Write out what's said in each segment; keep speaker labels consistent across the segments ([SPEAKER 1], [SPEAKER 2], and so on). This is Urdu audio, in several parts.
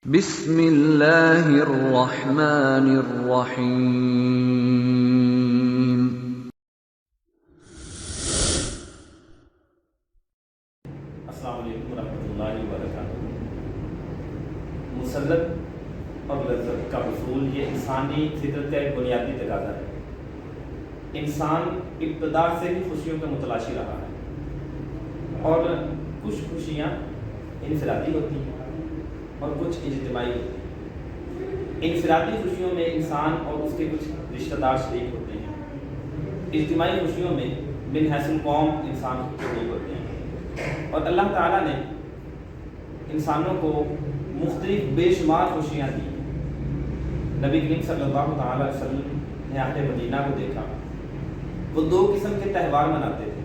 [SPEAKER 1] بسم اللہ الرحمن الرحیم۔
[SPEAKER 2] السلام علیکم ورحمۃ اللہ وبرکاتہ۔ مسرت اور لذت کا حصول یہ انسانی فطرت کا ایک بنیادی تقاضا ہے۔ انسان ابتدا سے ہی خوشیوں کا متلاشی رہا ہے، اور کچھ خوشیاں انفرادی ہوتی ہیں اور کچھ اجتماعی ہوتی ہیں۔ انفرادی خوشیوں میں انسان اور اس کے کچھ رشتہ دار شریک ہوتے ہیں۔ اجتماعی خوشیوں میں من حیث القوم انسان شریک ہوتے ہیں، اور اللہ تعالیٰ نے انسانوں کو مختلف بے شمار خوشیاں دی۔ نبی کریم صلی اللہ تعالیٰ علیہ وسلم نے اہل مدینہ کو دیکھا، وہ دو قسم کے تہوار مناتے تھے۔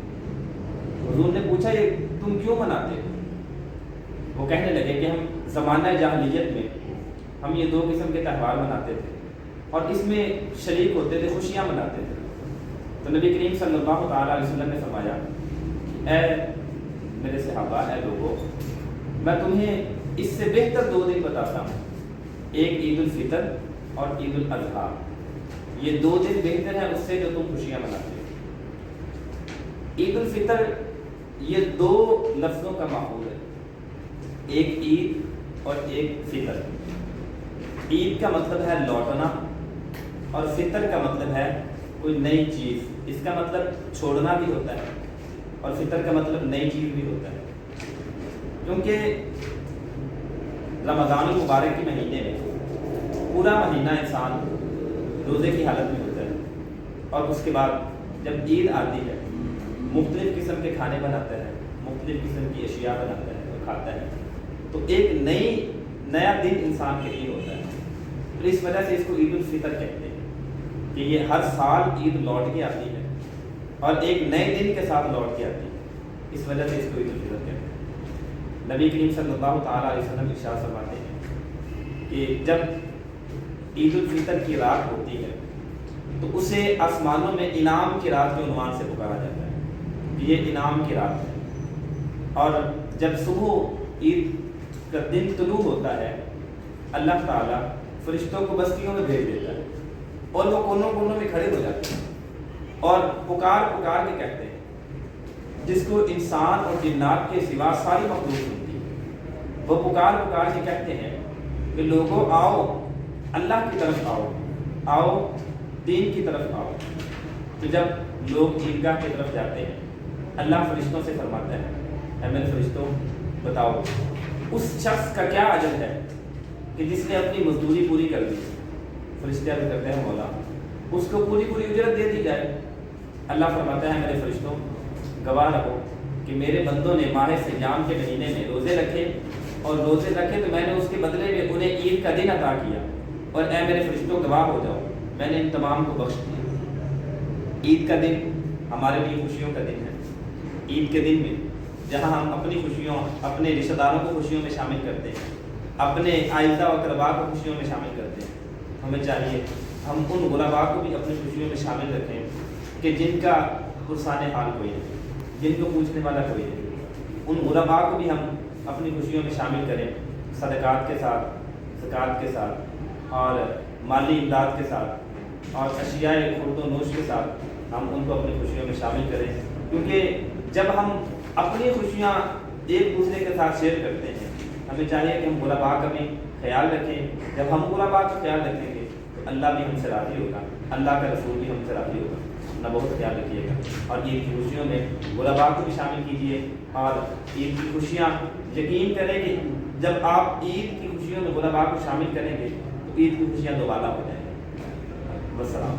[SPEAKER 2] حضور نے پوچھا یہ تم کیوں مناتے ہو؟ وہ کہنے لگے کہ ہم زمانہ جاہلیت میں ہم یہ دو قسم کے تہوار مناتے تھے اور اس میں شریک ہوتے تھے، خوشیاں مناتے تھے۔ تو نبی کریم صلی اللہ تعالیٰ علیہ وسلم نے فرمایا، اے میرے صحابہ، اے لوگوں، میں تمہیں اس سے بہتر دو دن بتاتا ہوں، ایک عید الفطر اور عید الاضحیٰ۔ یہ دو دن بہتر ہیں اس سے جو تم خوشیاں مناتے ہو۔ عید الفطر یہ دو لفظوں کا ماحول ہے، ایک عید اور ایک فطر۔ عید کا مطلب ہے لوٹنا، اور فطر کا مطلب ہے کوئی نئی چیز۔ اس کا مطلب چھوڑنا بھی ہوتا ہے، اور فطر کا مطلب نئی چیز بھی ہوتا ہے۔ کیونکہ رمضان المبارک کے مہینے میں پورا مہینہ انسان روزے کی حالت میں ہوتا ہے، اور اس کے بعد جب عید آتی ہے مختلف قسم کے کھانے بناتا ہے، مختلف قسم کی اشیاء بناتا ہے اور کھاتا ہے، تو ایک نیا دن انسان کے لیے ہوتا ہے۔ تو اس وجہ سے اس کو عید الفطر کہتے ہیں کہ یہ ہر سال عید لوٹ کے آتی ہے اور ایک نئے دن کے ساتھ لوٹ کے آتی ہے، اس وجہ سے اس کو عید الفطر کہتے ہیں۔ نبی کریم صلی اللہ تعالیٰ علیہ وسلم ارشاد فرماتے ہیں کہ جب عید الفطر کی رات ہوتی ہے تو اسے آسمانوں میں انعام کی رات کے عنوان سے پکارا جاتا ہے کہ یہ انعام کی رات ہے، اور جب صبح عید کا دن طلوع ہوتا ہے اللہ تعالیٰ فرشتوں کو بستیوں میں بھیج دیتا ہے، اور وہ کونوں کونوں میں کھڑے ہو جاتے ہیں اور پکار پکار کے کہتے ہیں، جس کو انسان اور جنات کے سوا ساری مخلوق سنتی ہے۔ وہ پکار پکار کے کہتے ہیں کہ لوگوں آؤ، اللہ کی طرف آؤ، آؤ دین کی طرف آؤ۔ تو جب لوگ عیدگاہ کی طرف جاتے ہیں اللہ فرشتوں سے فرماتا ہے، اے میرے فرشتوں بتاؤ اس شخص کا کیا اجر ہے کہ جس نے اپنی مزدوری پوری کر دی؟ فرشتے عرض کرتے ہیں مولا اس کو پوری اجرت دے دی جائے۔ اللہ فرماتا ہے میرے فرشتوں گواہ رہو کہ میرے بندوں نے ماہ سیام کے مہینے میں روزے رکھے، اور روزے رکھے تو میں نے اس کے بدلے میں انہیں عید کا دن عطا کیا، اور اے میرے فرشتوں گواہ ہو جاؤ میں نے ان تمام کو بخش دیا۔ عید کا دن ہمارے لیے خوشیوں کا دن ہے۔ عید کے دن میں جہاں ہم اپنی خوشیوں، اپنے رشتہ داروں کو خوشیوں میں شامل کرتے ہیں، اپنے آئزہ و اقربا کو خوشیوں میں شامل کرتے ہیں، ہمیں چاہیے ہم ان غرباء کو بھی اپنی خوشیوں میں شامل رکھیں کہ جن کا پرسان حال کوئی ہے، جن کو پوچھنے والا کوئی ہے۔ ان غرباء کو بھی ہم اپنی خوشیوں میں شامل کریں، صدقات کے ساتھ، زکوٰۃ کے ساتھ، اور مالی امداد کے ساتھ، اور اشیاء خورد و نوش کے ساتھ ہم ان کو اپنی خوشیوں میں شامل کریں۔ کیونکہ جب ہم اپنی خوشیاں ایک دوسرے کے ساتھ شیئر کرتے ہیں، ہمیں چاہیے کہ ہم غرباء کا بھی خیال رکھیں۔ جب ہم غرباء کا خیال رکھیں گے تو اللہ بھی ہم سے راضی ہوگا، اللہ کا رسول بھی ہم سے راضی ہوگا۔ اپنا بہت خیال رکھیے گا، اور عید کی خوشیوں میں غرباء کو بھی شامل کیجیے، اور عید کی خوشیاں یقین کریں کہ جب آپ عید کی خوشیوں میں غرباء کو شامل کریں گے تو عید کی خوشیاں دوبارہ ہو جائیں گی۔ والسلام۔